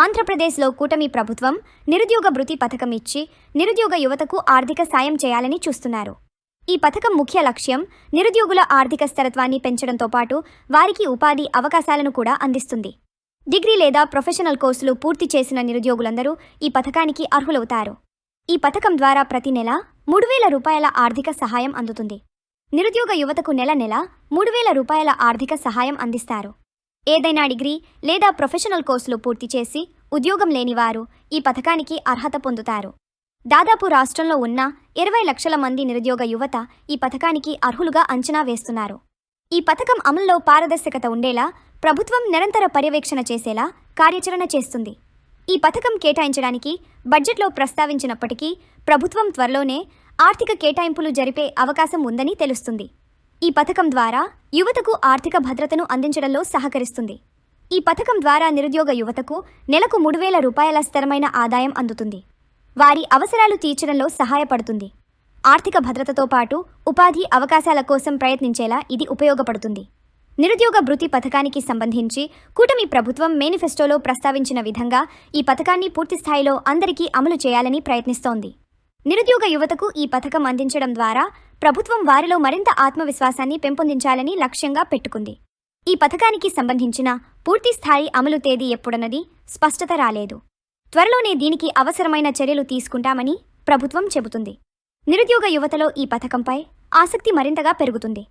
ఆంధ్రప్రదేశ్లో కూటమి ప్రభుత్వం నిరుద్యోగ భృతి పథకం ఇచ్చి నిరుద్యోగ యువతకు ఆర్థిక సాయం చేయాలని చూస్తున్నారు. ఈ పథకం ముఖ్య లక్ష్యం నిరుద్యోగుల ఆర్థిక స్థిరత్వాన్ని పెంచడంతో పాటు వారికి ఉపాధి అవకాశాలను కూడా అందిస్తుంది. డిగ్రీ లేదా ప్రొఫెషనల్ కోర్సులు పూర్తి చేసిన నిరుద్యోగులందరూ ఈ పథకానికి అర్హులవుతారు. ఈ పథకం ద్వారా ప్రతి నెల 3,000 రూపాయల ఆర్థిక సహాయం అందుతుంది. నిరుద్యోగ యువతకు నెల 3,000 రూపాయల ఆర్థిక సహాయం అందిస్తారు. ఏదైనా డిగ్రీ లేదా ప్రొఫెషనల్ కోర్సులు పూర్తి చేసి ఉద్యోగం లేనివారు ఈ పథకానికి అర్హత పొందుతారు. దాదాపు రాష్ట్రంలో ఉన్న 20 లక్షల మంది నిరుద్యోగ యువత ఈ పథకానికి అర్హులుగా అంచనా వేస్తున్నారు. ఈ పథకం అమల్లో పారదర్శకత ఉండేలా ప్రభుత్వం నిరంతర పర్యవేక్షణ చేసేలా కార్యాచరణ చేస్తుంది. ఈ పథకం కేటాయించడానికి బడ్జెట్లో ప్రస్తావించినప్పటికీ ప్రభుత్వం త్వరలోనే ఆర్థిక కేటాయింపులు జరిపే అవకాశం ఉందని తెలుస్తుంది. ఈ పథకం ద్వారా యువతకు ఆర్థిక భద్రతను అందించడంలో సహకరిస్తుంది. ఈ పథకం ద్వారా నిరుద్యోగ యువతకు నెలకు 3,000 రూపాయల స్థిరమైన ఆదాయం అందుతుంది. వారి అవసరాలు తీర్చడంలో సహాయపడుతుంది. ఆర్థిక భద్రతతో పాటు ఉపాధి అవకాశాల కోసం ప్రయత్నించేలా ఇది ఉపయోగపడుతుంది. నిరుద్యోగ భృతి పథకానికి సంబంధించి కూటమి ప్రభుత్వం మేనిఫెస్టోలో ప్రస్తావించిన విధంగా ఈ పథకాన్ని పూర్తిస్థాయిలో అందరికీ అమలు చేయాలని ప్రయత్నిస్తోంది. నిరుద్యోగ యువతకు ఈ పథకం అందించడం ద్వారా ప్రభుత్వం వారిలో మరింత ఆత్మవిశ్వాసాన్ని పెంపొందించాలని లక్ష్యంగా పెట్టుకుంది. ఈ పథకానికి సంబంధించిన పూర్తిస్థాయి అమలు తేదీ ఎప్పుడన్నది స్పష్టత రాలేదు. త్వరలోనే దీనికి అవసరమైన చర్యలు తీసుకుంటామని ప్రభుత్వం చెబుతుంది. నిరుద్యోగ యువతలో ఈ పథకంపై ఆసక్తి మరింతగా పెరుగుతుంది.